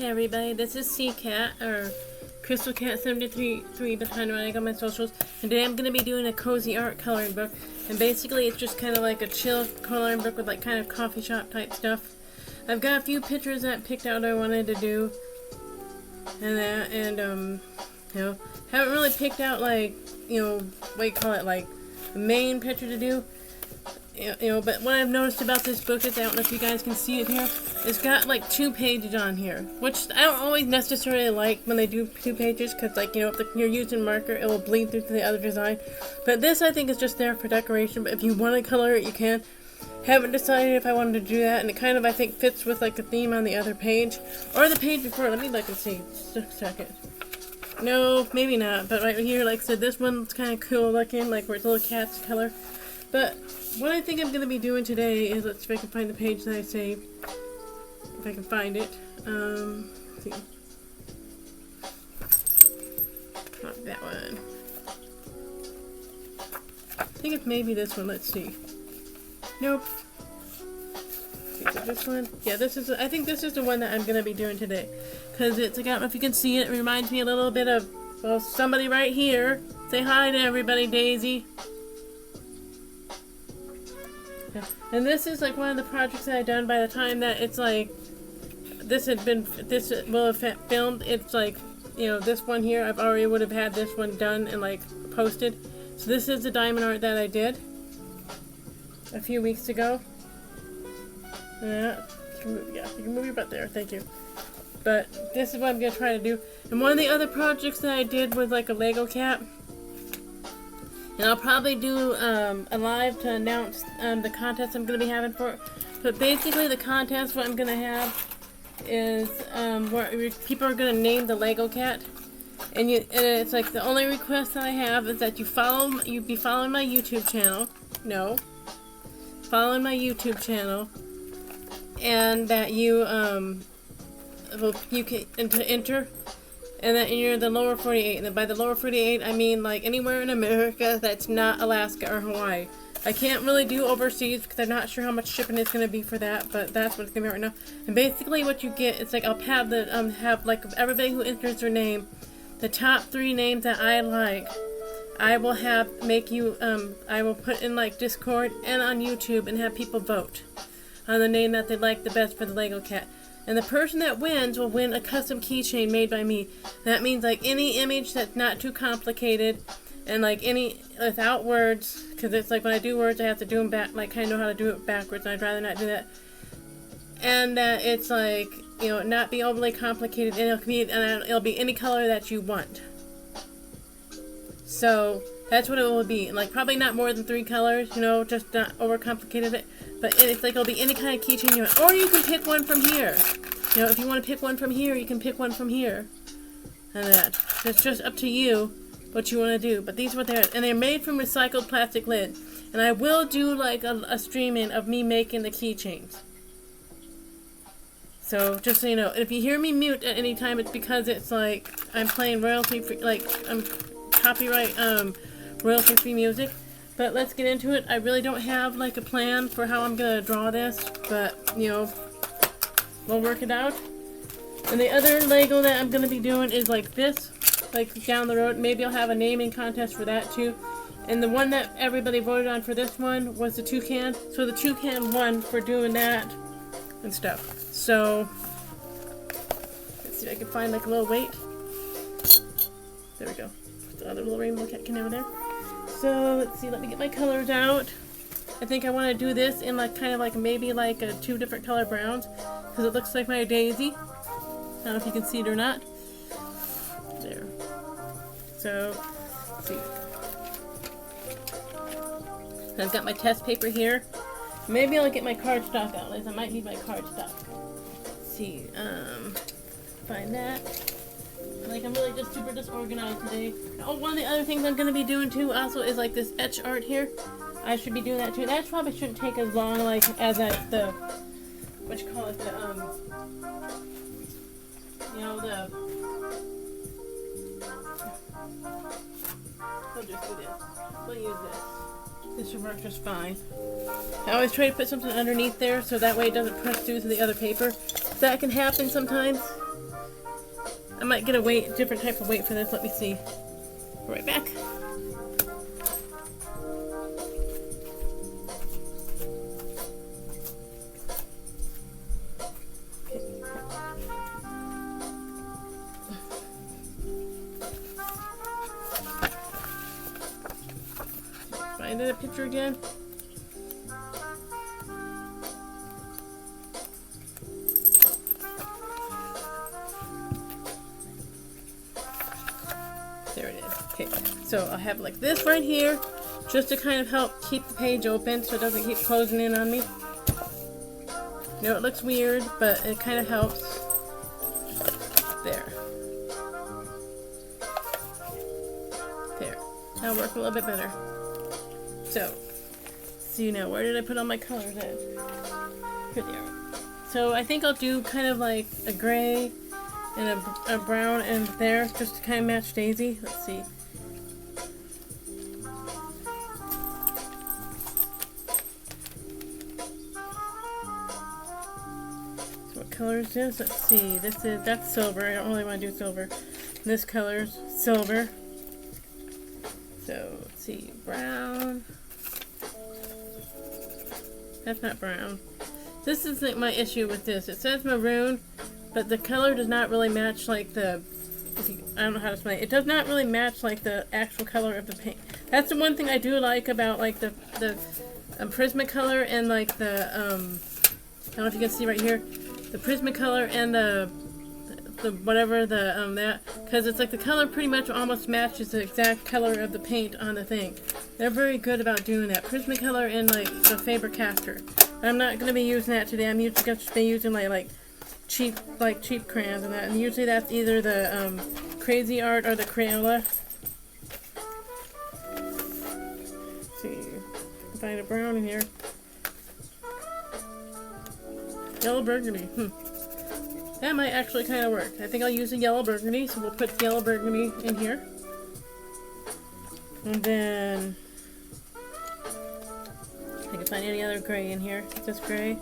Hey everybody, this is CCat, or Crystal Cat 73 behind running on my socials, and today I'm going to be doing a cozy art coloring book, and basically it's just kind of like a chill coloring book with like kind of coffee shop type stuff. I've got a few pictures that I picked out I wanted to do, and that, and you know, haven't really picked out like, you know, what you call it, like the main picture to do. You know, but what I've noticed about this book is, I don't know if you guys can see it here, it's got like 2 pages on here, which I don't always necessarily like when they do 2 pages, because like, you know, if you're using marker, it will bleed through to the other design. But this I think is just there for decoration, but if you want to color it, you can. Haven't decided if I wanted to do that, and it kind of, I think, fits with like the theme on the other page, or the page before. Let me look and see, just a second. No, maybe not, but right here, like I said, this one's kind of cool looking, like where it's little cat's color. But what I think I'm going to be doing today is, let's see if I can find the page that I saved. If I can find it. Let's see. Not that one. I think it's maybe this one. Let's see. Nope. Okay, so this one. Yeah, this is. I think this is the one that I'm going to be doing today. Because it's, I don't know if you can see it. It reminds me a little bit of, well, somebody right here. Say hi to everybody, Daisy. And this is like one of the projects that I've done. By the time that it's like, this will have filmed, it's like, you know, this one here, I've already would have had this one done and like posted. So this is the diamond art that I did a few weeks ago. Yeah, you can move your butt there, thank you. But this is what I'm going to try to do. And one of the other projects that I did was like a Lego cat. And I'll probably do a live to announce the contest I'm going to be having for it. But basically the contest, what I'm going to have is where people are going to name the Lego cat. And it's like the only request that I have is that you be following my YouTube channel. No. Following my YouTube channel. And that you can enter. And then you're in the lower 48. And then by the lower 48, I mean like anywhere in America that's not Alaska or Hawaii. I can't really do overseas because I'm not sure how much shipping is going to be for that, but that's what it's going to be right now. And basically what you get, it's like I'll have have like everybody who enters their name, the top 3 names that I like, I will I will put in like Discord and on YouTube and have people vote on the name that they like the best for the Lego cat. And the person that wins will win a custom keychain made by me. That means like any image that's not too complicated, and like any without words, because it's like when I do words I have to do them back, like kind of know how to do it backwards, and I'd rather not do that. And it's like, you know, not be overly complicated, and it'll be any color that you want. So that's what it will be. Like probably not more than 3 colors, you know, just not overcomplicated it. But it's like it'll be any kind of keychain you want. Or you can pick one from here. You know, if you want to pick one from here, you can pick one from here. And that. It's just up to you what you want to do. But these are what they are. And they're made from recycled plastic lid. And I will do like a streaming of me making the keychains. So, just so you know. If you hear me mute at any time, it's because it's like I'm playing royalty free, like I'm copyright royalty free music. But let's get into it. I really don't have like a plan for how I'm going to draw this, but you know, we'll work it out. And the other Lego that I'm going to be doing is like this, like down the road. Maybe I'll have a naming contest for that too. And the one that everybody voted on for this one was the toucan. So the toucan won for doing that and stuff. So, let's see if I can find like a little weight. There we go. Put the other little rainbow cat can over there. So let's see, let me get my colors out. I think I want to do this in like kind of like maybe like 2 different color browns, because it looks like my daisy. I don't know if you can see it or not. There. So let's see. I've got my test paper here. Maybe I'll get my cardstock out. I might need my cardstock. Let's see. Find that. Like, I'm really just super disorganized today. Oh, one of the other things I'm going to be doing too also is like this etch art here. I should be doing that too. That probably shouldn't take as long like as the, what you call it, the, you know, we'll just do this. We'll use this. This should work just fine. I always try to put something underneath there so that way it doesn't press through to the other paper. That can happen sometimes. I might get a weight, different type of weight for this. Let me see. Right back. Find a picture again. There it is. Okay, so I'll have like this right here, just to kind of help keep the page open so it doesn't keep closing in on me. You know, it looks weird, but it kind of helps. There. There. That'll work a little bit better. So, see now, where did I put all my colors at? Here they are. So I think I'll do kind of like a gray and a brown and there, just to kind of match Daisy. Let's see. So what color is this? Let's see. That's silver. I don't really want to do silver. This color's silver. So let's see, brown. That's not brown. This is like my issue with this. It says maroon, but the color does not really match like the, I don't know how to explain it. It does not really match like the actual color of the paint. That's the one thing I do like about like the Prismacolor and like the, I don't know if you can see right here, the Prismacolor and the whatever the, that, because it's like the color pretty much almost matches the exact color of the paint on the thing. They're very good about doing that. Prismacolor and like the Faber-Castell. I'm not going to be using that today. I'm usually going to be using my cheap crayons and that. And usually that's either the Crazy Art or the Crayola. Let's see, find a brown in here. Yellow burgundy. That might actually kind of work. I think I'll use a yellow burgundy, so we'll put yellow burgundy in here. And then I can find any other gray in here. Is this gray?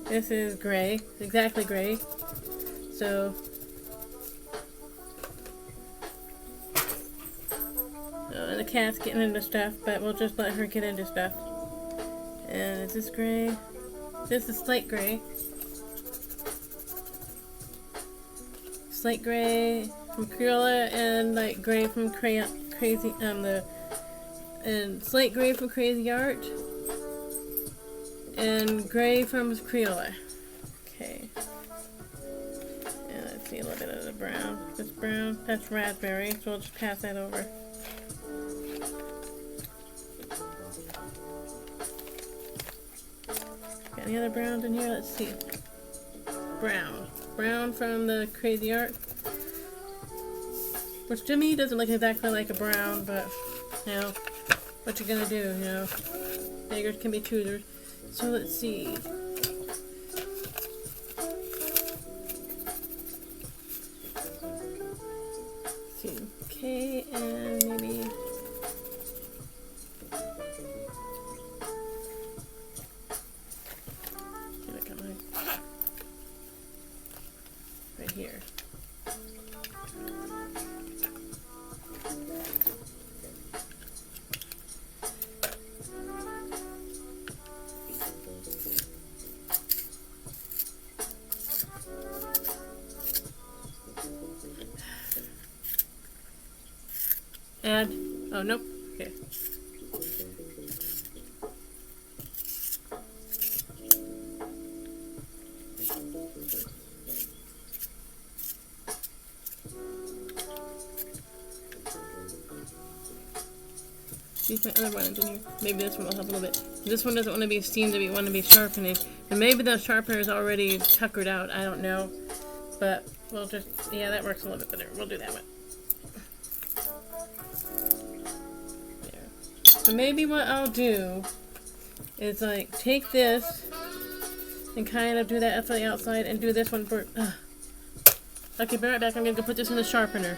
This is gray. It's exactly gray. So and the cat's getting into stuff, but we'll just let her get into stuff. And is this gray? This is slate gray. Slate gray from Crayola and like gray from Crazy and slate gray from Crazy Art and gray from Crayola. Okay. And let's see a little bit of the brown. This brown, that's raspberry, so we'll just pass that over. Got any other browns in here? Let's see. Brown. Brown from the Crazy Art. Which to me doesn't look exactly like a brown, but you know, what you gonna do, you know. Beggars can be choosers. So let's see. Okay, and maybe right here. Add. Oh, nope. Okay. See my other one in here. Maybe this one will help a little bit. This one doesn't want to be steamed, want to be sharpening. And maybe the sharpener is already tuckered out. I don't know. But we'll just, yeah, that works a little bit better. We'll do that one. So maybe what I'll do is like take this and kind of do that for the outside and do this one for. Okay, be right back. I'm gonna go put this in the sharpener.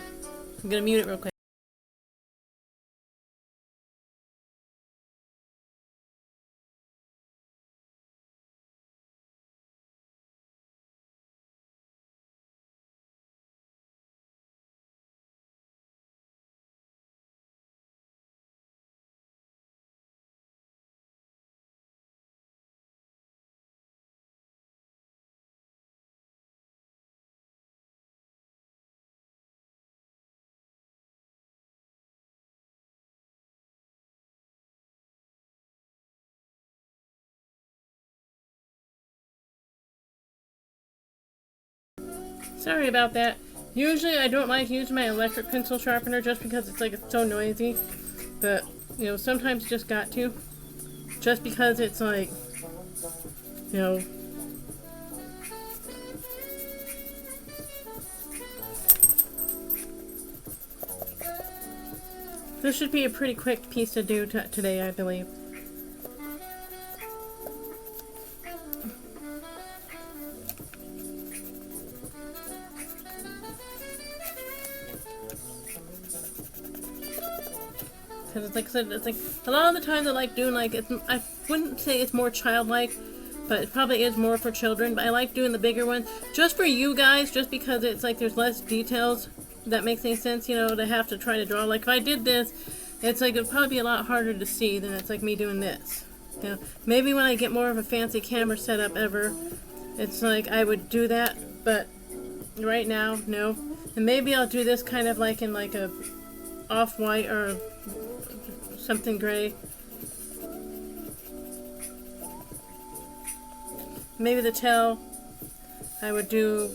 I'm gonna mute it real quick. Sorry about that. Usually I don't like using my electric pencil sharpener just because it's so noisy. But, you know, sometimes you just got to. Just because it's like, you know. This should be a pretty quick piece to do today, I believe. Because like I said, it's like a lot of the times I like doing I wouldn't say it's more childlike, but it probably is more for children. But I like doing the bigger ones just for you guys, just because it's like there's less details. If that makes any sense, you know, to have to try to draw. Like if I did this, it's like it'd probably be a lot harder to see than it's like me doing this. You know, maybe when I get more of a fancy camera setup ever, it's like I would do that. But right now, no. And maybe I'll do this kind of like in like a off-white or something gray. Maybe the tail I would do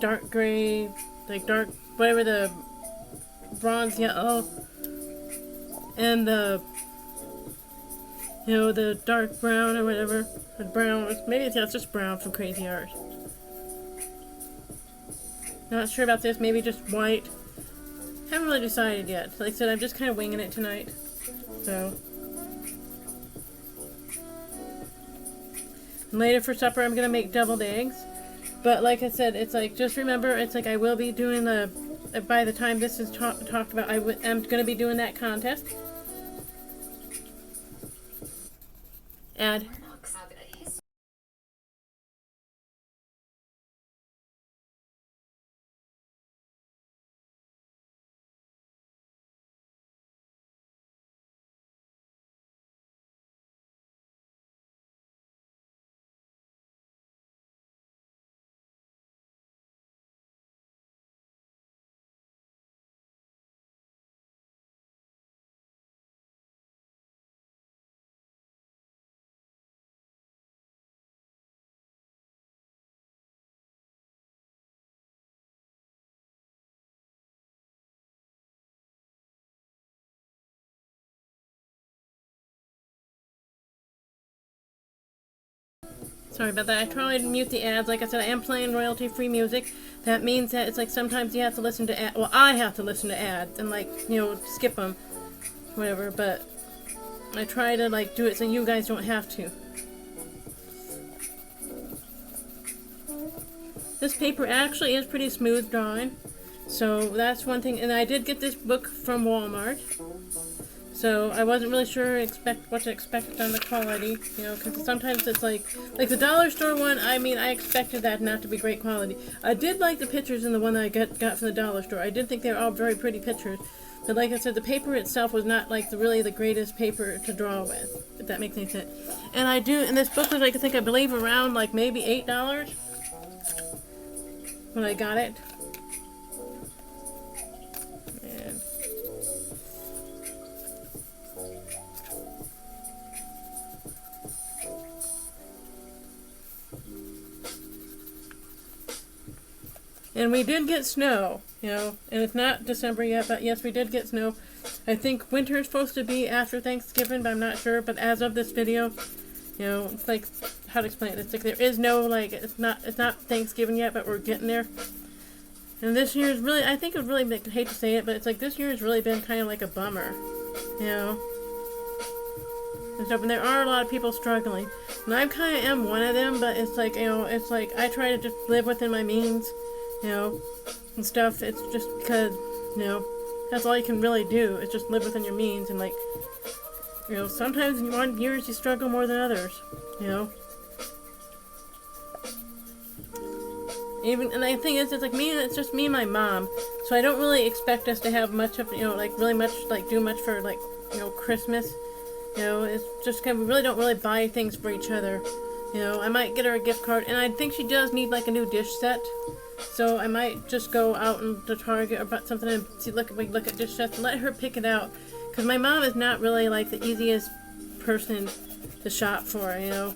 dark gray, like dark, whatever, the bronze yellow, and the, you know, the dark brown or whatever, or brown, maybe it's just brown from Crazy Art. Not sure about this, maybe just white. Haven't really decided yet. Like I said, I'm just kind of winging it tonight. So. And later for supper, I'm going to make deviled eggs. But like I said, it's like, just remember, it's like I will be doing by the time this is talked about, I'm going to be doing that contest. Add. Sorry about that. I tried to mute the ads. Like I said, I am playing royalty-free music. That means that it's like sometimes you have to listen to ads. Well, I have to listen to ads and like, you know, skip them, whatever. But I try to like do it so you guys don't have to. This paper actually is pretty smooth drawing, so that's one thing. And I did get this book from Walmart. So I wasn't really sure what to expect on the quality, you know, because sometimes it's like the dollar store one. I mean, I expected that not to be great quality. I did like the pictures in the one that I got from the dollar store. I did think they were all very pretty pictures, but like I said, the paper itself was not like really the greatest paper to draw with, if that makes any sense. And this book was like I believe around like maybe $8 when I got it. And we did get snow, you know, and it's not December yet, but yes, we did get snow. I think winter is supposed to be after Thanksgiving, but I'm not sure. But as of this video, you know, it's like, how to explain it? It's like there is no, like, it's not Thanksgiving yet, but we're getting there. And this year is really, I think it would really, I hate to say it, but it's like this year has really been kind of like a bummer, you know. And stuff, and there are a lot of people struggling. And I kind of am one of them, but it's like, you know, it's like I try to just live within my means. You know, and stuff. It's just because, you know, that's all you can really do. Is just live within your means, and like, you know, sometimes in one years you struggle more than others. You know. And the thing is, it's like me. It's just me and my mom. So I don't really expect us to have much of, you know, like really much, like do much for like, you know, Christmas. You know, it's just kind of, we really don't really buy things for each other. You know, I might get her a gift card, and I think she does need like a new dish set. So I might just go out into Target or buy something and look at dish sets and let her pick it out. Because my mom is not really like the easiest person to shop for, you know.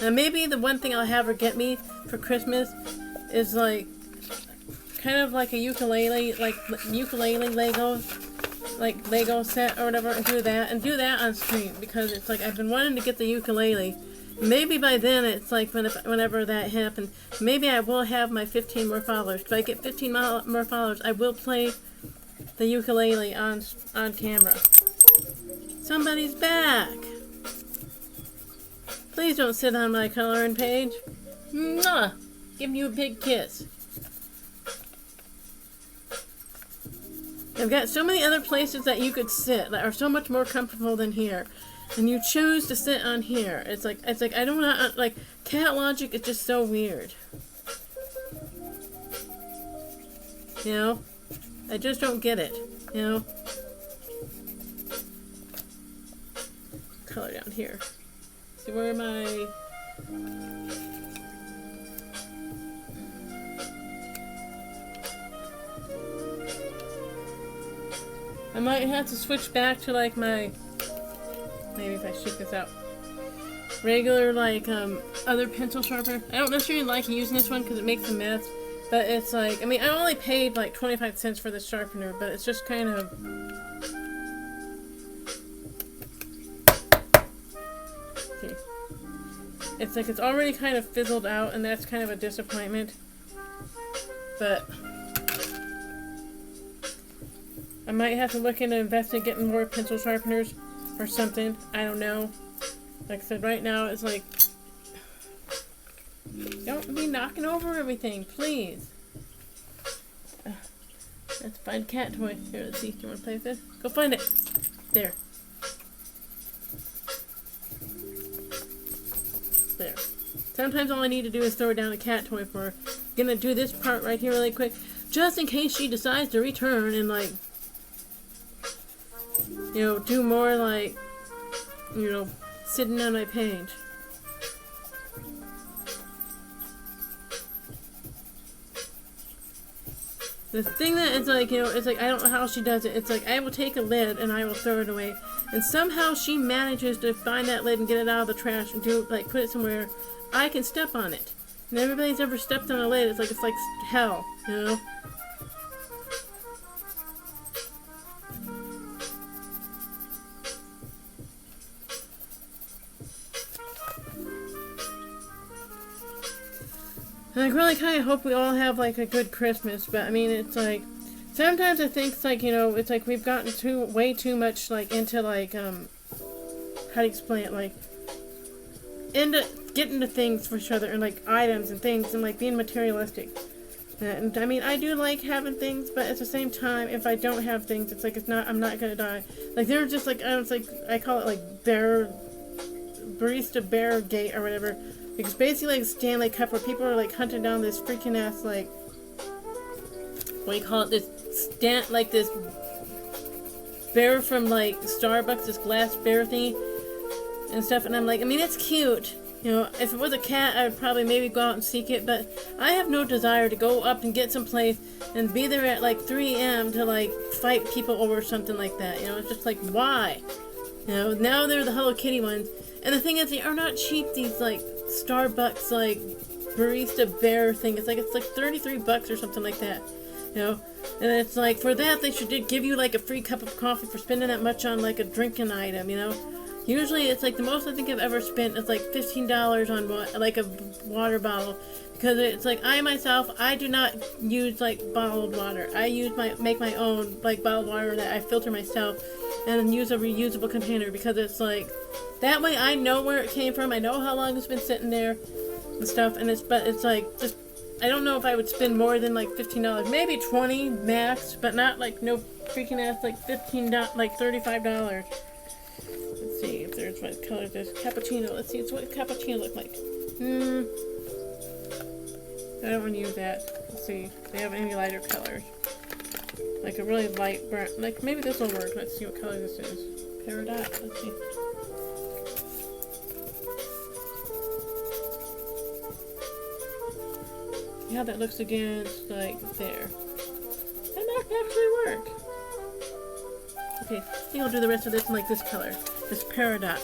Now maybe the one thing I'll have her get me for Christmas is like kind of like a ukulele, like ukulele Lego, like Lego set or whatever, and do that on stream, because it's like I've been wanting to get the ukulele. Maybe by then it's like whenever that happens, maybe I will have my 15 more followers. If I get 15 more followers, I will play the ukulele on camera. Somebody's back. Please don't sit on my coloring page. Mwah! Give you a big kiss. I've got so many other places that you could sit that are so much more comfortable than here, and you choose to sit on here. It's like I don't want, like, cat logic is just so weird. You know, I just don't get it. You know, color down here. See, where am I? I might have to switch back to like my, maybe if I shoot this out, regular like other pencil sharpener. I don't necessarily like using this one because it makes a mess, but it's like, I mean, I only paid like 25 cents for this sharpener, but it's just kind of, see, it's like it's already kind of fizzled out, and that's kind of a disappointment. But I might have to look into investing, getting more pencil sharpeners or something. I don't know. Like I said, right now it's like, don't be knocking over everything, please. Let's find cat toy. Here, let's see. Do you want to play with this? Go find it. There. There. Sometimes all I need to do is throw down a cat toy for her. I'm gonna do this part right here really quick, just in case she decides to return and like, you know, do more like, you know, sitting on my page. The thing that is like, you know, it's like, I don't know how she does it. It's like, I will take a lid and I will throw it away. And somehow she manages to find that lid and get it out of the trash and do, like, put it somewhere I can step on it. And everybody's ever stepped on a lid, it's like hell, you know? And I really kind of hope we all have, like, a good Christmas, but, I mean, it's, like, sometimes I think it's, like, you know, it's, like, we've gotten way too much, like, into, like, how to explain it, like, into getting to things for each other, and, like, items and things, and, like, being materialistic. And, I mean, I do like having things, but at the same time, if I don't have things, it's, like, I'm not gonna die. Like, they're just, like, I call it, like, barista bear gate or whatever. It's basically like Stanley Cup, where people are like hunting down this freaking ass, like, what do you call it, this bear from like Starbucks, this glass bear thing and stuff, and I'm like, I mean, it's cute, you know, if it was a cat I would probably maybe go out and seek it, but I have no desire to go up and get someplace and be there at like 3 a.m. to like fight people over something like that, you know. It's just like, why? You know, now they're the Hello Kitty ones, and the thing is, they are not cheap, these like Starbucks like barista bear thing. It's like $33 or something like that, you know. And it's like, for that they should give you like a free cup of coffee for spending that much on like a drinking item, you know. Usually it's like the most I think I've ever spent is like $15 on like a water bottle, because it's like I do not use like bottled water. I make my own like bottled water that I filter myself and use a reusable container, because it's like, that way I know where it came from, I know how long it's been sitting there and stuff, and it's like, just, I don't know if I would spend more than like $15, maybe $20 max, but not like no freaking ass like $15, like $35. Let's see if there's what color this cappuccino. Let's see, it's what cappuccino look like. I don't want to use that. Let's see if they have any lighter colors. Like a really light brown. Like, maybe this will work. Let's see what color this is. Peridot. Let's see. See how that looks against, like, there. That might actually work. Okay, I think I'll do the rest of this in, like, this color. This Peridot.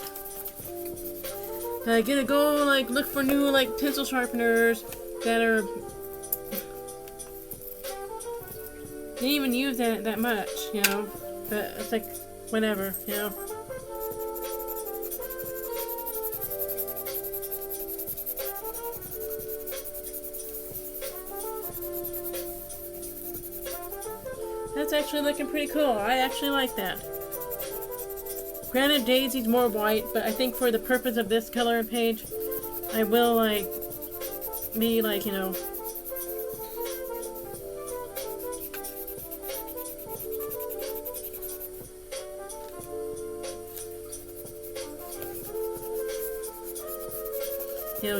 I gotta go like look for new like pencil sharpeners that are didn't even use that much, you know. But it's like whatever, you know. That's actually looking pretty cool. I actually like that. Granted, Daisy's more white, but I think for the purpose of this color page, I will like be like, you know,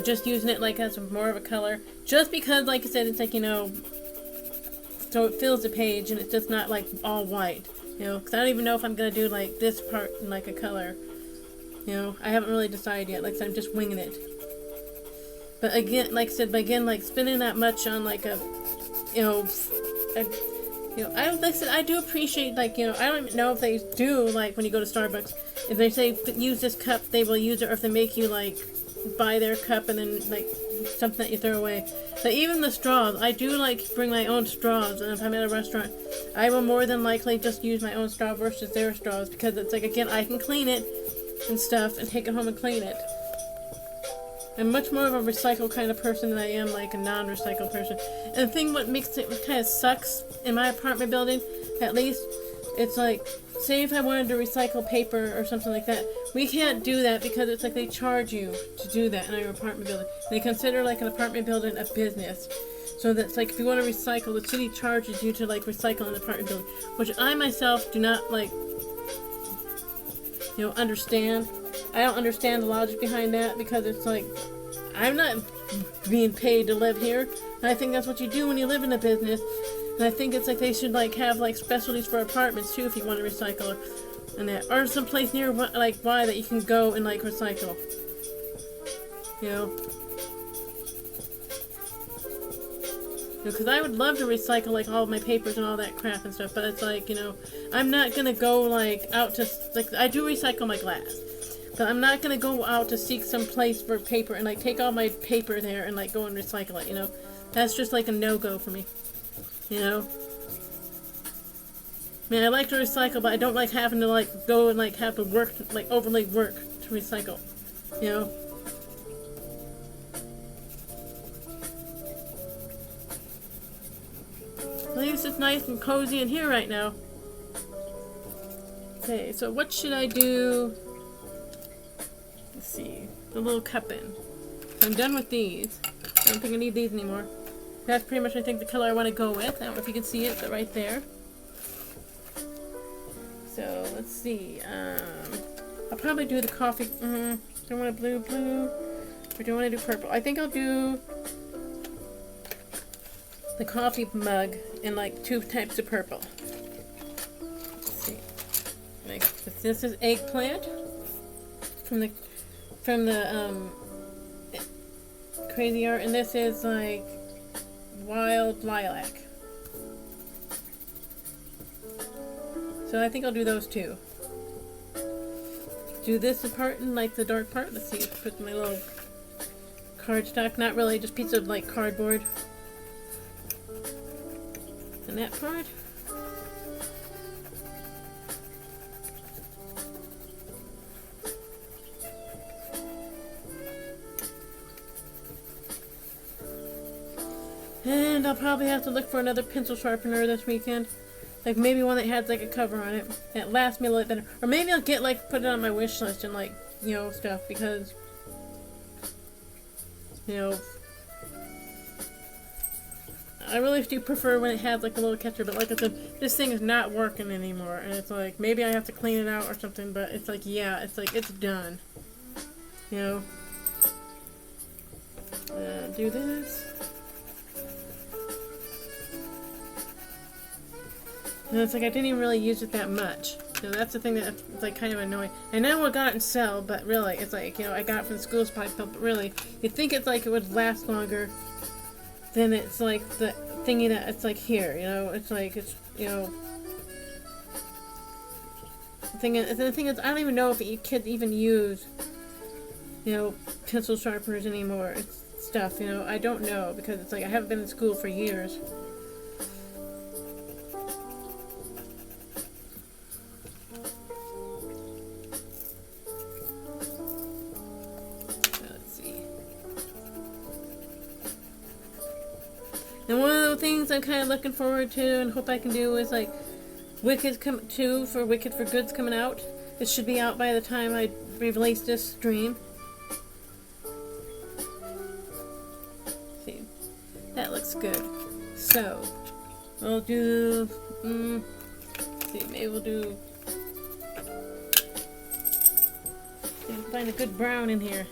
just using it like as more of a color. Just because, like I said, it's like, you know, so it fills the page and it's just not like all white. You know, because I don't even know if I'm going to do like this part in like a color. You know, I haven't really decided yet. Like I said, I'm just winging it. But again, like I said, like spending that much on like a, you know, like I said, I do appreciate, like, you know, I don't even know if they do, like, when you go to Starbucks, if they say use this cup, they will use it, or if they make you like buy their cup and then like something that you throw away. But even the straws, I do like bring my own straws, and if I'm at a restaurant, I will more than likely just use my own straw versus their straws, because it's like, again, I can clean it and stuff and take it home and clean it. I'm much more of a recycle kind of person than I am like a non-recycle person. And the thing what makes it kind of sucks in my apartment building, at least, it's like, say if I wanted to recycle paper or something like that, we can't do that because it's like they charge you to do that in our apartment building. They consider like an apartment building a business. So that's like, if you want to recycle, the city charges you to like recycle an apartment building, which I myself do not like, you know, understand. I don't understand the logic behind that, because it's like, I'm not being paid to live here, and I think that's what you do when you live in a business. And I think it's like they should like have like specialties for apartments too, if you want to recycle and that, or some place near like by that you can go and like recycle. You know, because I would love to recycle like all of my papers and all that crap and stuff, but it's like, you know, I'm not gonna go like out to like, I do recycle my glass, but I'm not gonna go out to seek some place for paper and like take all my paper there and like go and recycle it. You know, that's just like a no-go for me. You know, I mean, I like to recycle, but I don't like having to like go and like have to work, like overly work to recycle. You know. At least it's nice and cozy in here right now. Okay, so what should I do? Let's see, the little cup in. So I'm done with these. I don't think I need these anymore. That's pretty much, I think, the color I want to go with. I don't know if you can see it, but right there. So, let's see. I'll probably do the coffee. Do I want a blue, or do I want to do purple? I think I'll do the coffee mug in like 2 types of purple. Let's see. Like, this is eggplant from the Crazy Art, and this is like wild lilac. So I think I'll do those 2. Do this part and like the dark part. Let's see, put my little cardstock, not really, just piece of like cardboard. And that part. And I'll probably have to look for another pencil sharpener this weekend. Like maybe one that has like a cover on it. That lasts me a little bit better. Or maybe I'll get like, put it on my wish list and like, you know, stuff, because, you know, I really do prefer when it has like a little catcher, but like I said, this thing is not working anymore. And it's like, maybe I have to clean it out or something, but it's like, yeah, it's like, it's done. You know? Do this. And it's like, I didn't even really use it that much. So that's the thing that's like kind of annoying. I know I got it in sale, but really, it's like, you know, I got it from the school supply, but really, you'd think it's like it would last longer than it's like the thingy that it's like here, you know? It's like, it's, you know. The thing is, I don't even know if you could even use pencil sharpeners anymore. It's stuff, I don't know, because it's like I haven't been in school for years. And one of the things I'm kind of looking forward to and hope I can do is like Wicked for Wicked for Good's coming out. It should be out by the time I release this stream. See, that looks good. So we'll do. See, maybe we'll do. Find a good brown in here.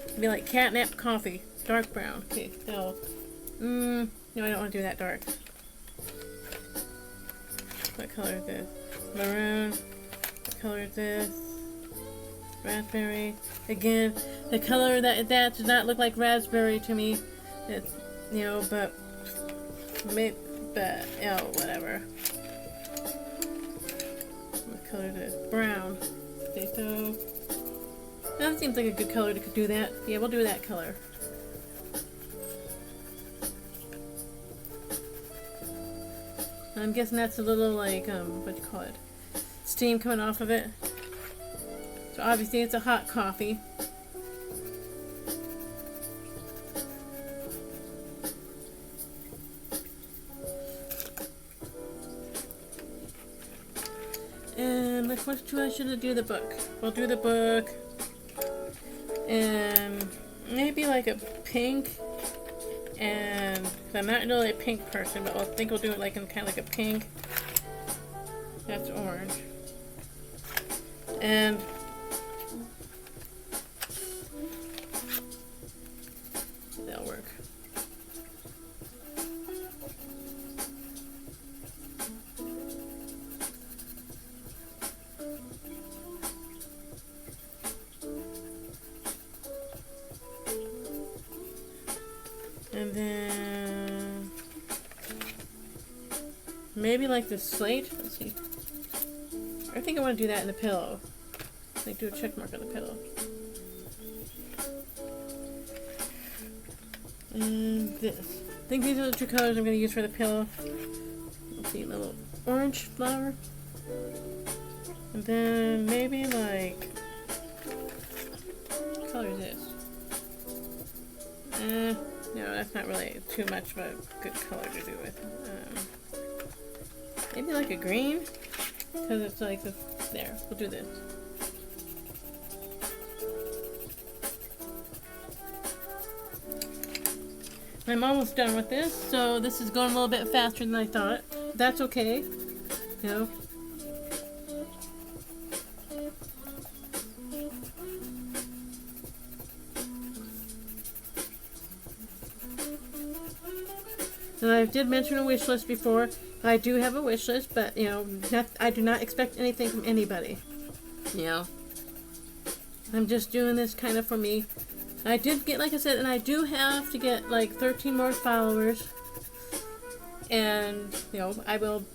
It'll be like catnip coffee. Dark brown. Okay, so, no, I don't want to do that dark. What color is this? Maroon. What color is this? Raspberry. Again, the color that does not look like raspberry to me. It's, but whatever. What color is this? Brown. Okay, so, that seems like a good color to do that. Yeah, we'll do that color. I'm guessing that's a little like, what do you call it? Steam coming off of it. So obviously it's a hot coffee. And like, what should I do the book? We'll do the book. And maybe like a pink. And I'm not really a pink person, but I think we'll do it like in kind of like a pink. That's orange. And that'll work. And then maybe like the slate. Let's see. I think I want to do that in the pillow. Like do a check mark on the pillow. And this. I think these are the two colors I'm going to use for the pillow. Let's see, a little orange flower. And then maybe like, what color is this? No, that's not really too much of a good color to do with. Maybe like a green? Because it's like this. There, we'll do this. I'm almost done with this, so this is going a little bit faster than I thought. That's okay. And I did mention a wish list before. I do have a wish list, but I do not expect anything from anybody. I'm just doing this kind of for me. I did get, like I said, and I do have to get like 13 more followers. And I will,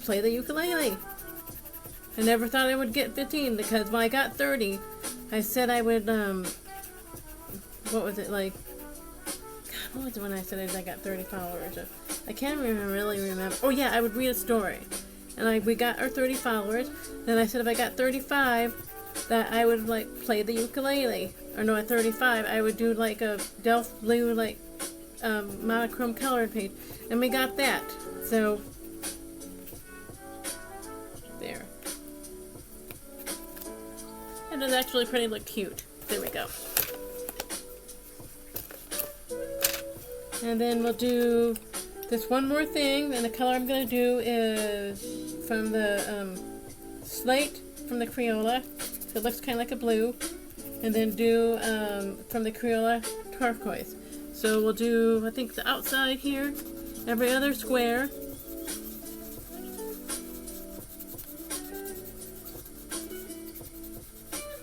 play the ukulele. I never thought I would get 15 because when I got 30, I said I would. What was it like? What was it when I said I got 30 followers? I can't really remember. Oh yeah, I would read a story. And we got our 30 followers. Then I said if I got 35, that I would like play the ukulele. Or no, at 35, I would do like a Delft Blue like monochrome colored page. And we got that. So there. And it's actually pretty look cute. There we go. And then we'll do this one more thing, and the color I'm going to do is from the slate from the Crayola, so it looks kind of like a blue, and then do from the Crayola turquoise. So we'll do, I think, the outside here, every other square,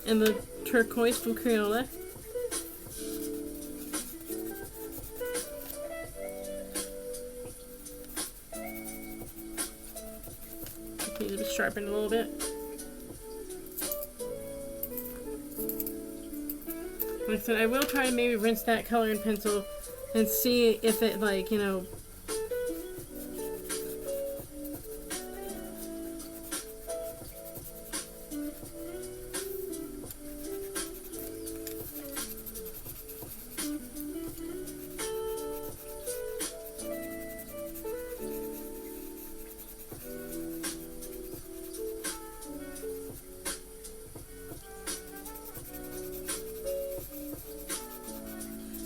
and the turquoise from Crayola. Need to be sharpened a little bit. Like I said, I will try to maybe rinse that coloring pencil and see if it, like, you know,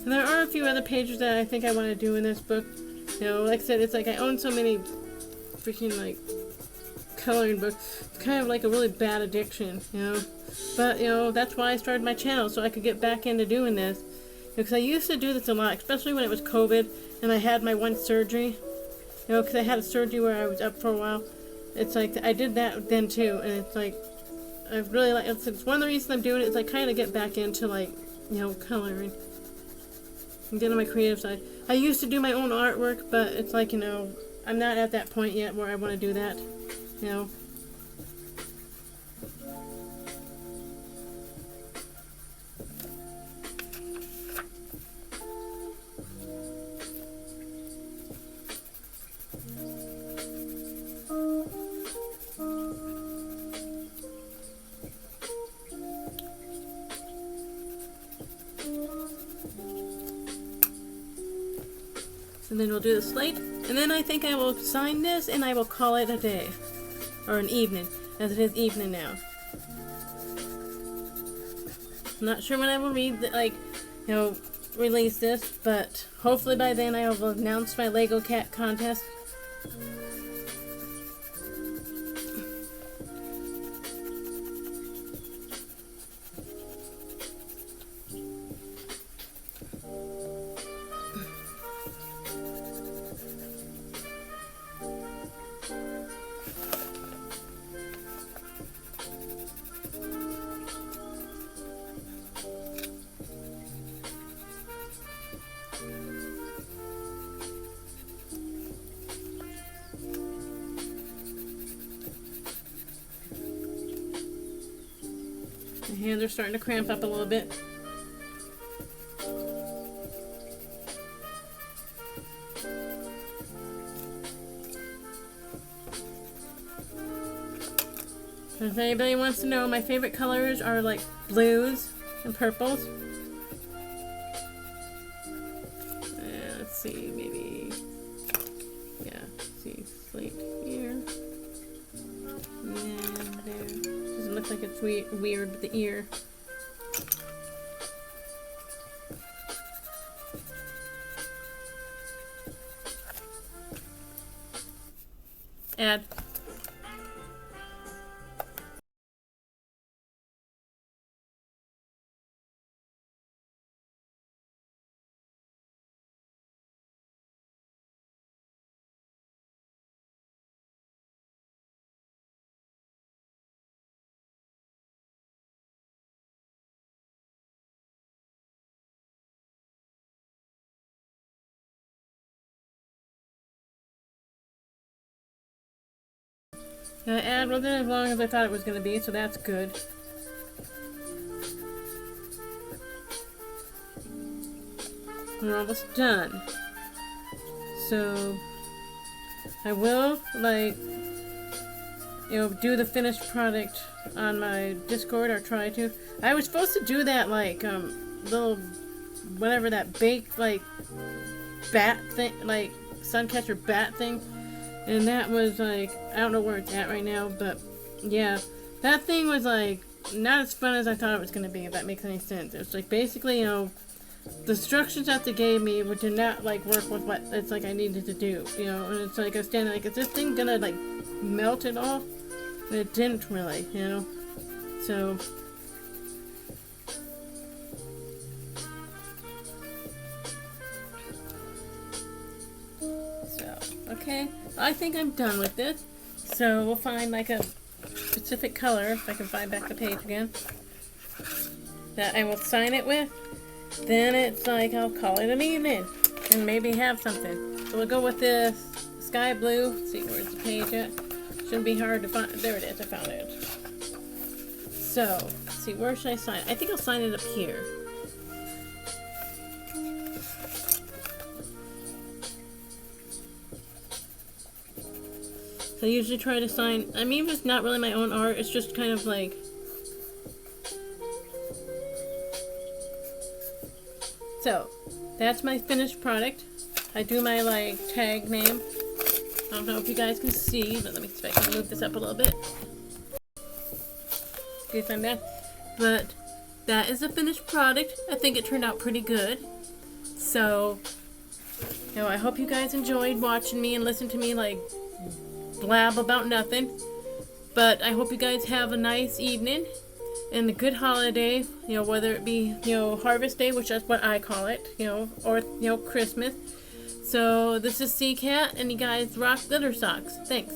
and there are a few other pages that I think I want to do in this book. You know, like I said, it's like I own so many freaking, like, coloring books. It's kind of like a really bad addiction, you know. But, you know, that's why I started my channel, so I could get back into doing this. Because I used to do this a lot, especially when it was COVID and I had my one surgery. You know, because I had a surgery where I was up for a while. It's like, I did that then too, and it's like, I really like, it's one of the reasons I'm doing it is I kind of get back into, like, you know, coloring. And get on my creative side. I used to do my own artwork, but it's like, you know, I'm not at that point yet where I want to do that, you know. And then we'll do the slate, and then I think I will sign this and I will call it a day, or an evening, as it is evening now. I'm not sure when I will read the, like, you know, release this, but hopefully by then I will announce my Lego cat contest. My hands are starting to cramp up a little bit. If anybody wants to know, my favorite colors are like blues and purples. Let's see, maybe, yeah, let's see, slate here. And there. Doesn't look like it's weird with the ear. Add. The ad wasn't as long as I thought it was going to be, so that's good. We're almost done. So, I will, like, you know, do the finished product on my Discord, or try to. I was supposed to do that, like, little, whatever, that baked, like, bat thing, like, Suncatcher bat thing. And that was, like, I don't know where it's at right now, but, yeah. That thing was, like, not as fun as I thought it was going to be, if that makes any sense. It was, like, basically, you know, the instructions that they gave me did not, like, work with what it's, like, I needed to do, you know. And it's, like, I was standing, like, is this thing going to, like, melt it off? And it didn't really, you know. So... okay, I think I'm done with this. So we'll find like a specific color, if I can find back the page again, that I will sign it with. Then it's like I'll call it an evening and maybe have something. So we'll go with this sky blue. Let's see, where's the page at? Shouldn't be hard to find. There it is, I found it. So, let's see, where should I sign it? I think I'll sign it up here. usually try to sign, I mean, it's not really my own art, it's just kind of like, so, that's my finished product. I do my, like, tag name. I don't know if you guys can see, but let me see if I can move this up a little bit. Okay, find that. But that is the finished product. I think it turned out pretty good. So, you know, I hope you guys enjoyed watching me and listening to me, like, blab about nothing. But I hope you guys have a nice evening and a good holiday, you know, whether it be, you know, Harvest Day, which is what I call it, you know, or, you know, Christmas. So this is Sea Cat, and you guys rock glitter socks. Thanks.